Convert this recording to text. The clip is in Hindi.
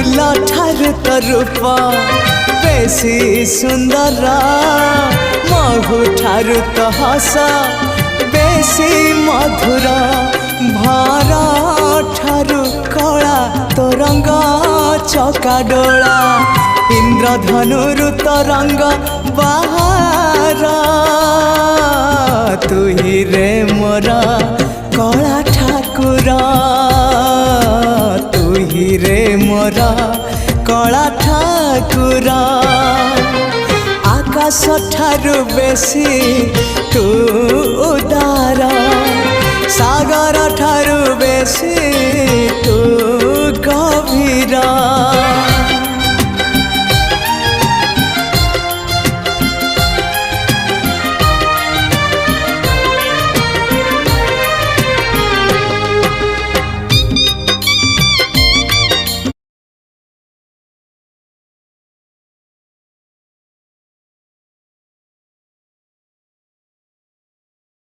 फूल ठारू तो रूप बेसी सुंदर महु ठारू तो हस बेसी मधुर भरा ठारू कला तो रंग चका डोला इंद्रधनुरु तो रंग बाहर तू ही रे मोरा कला ठाकुर तू ही रे मोरा कला ठाकुर आकाश ठारू बेसी तू उदार सागर ठारू बेसी तू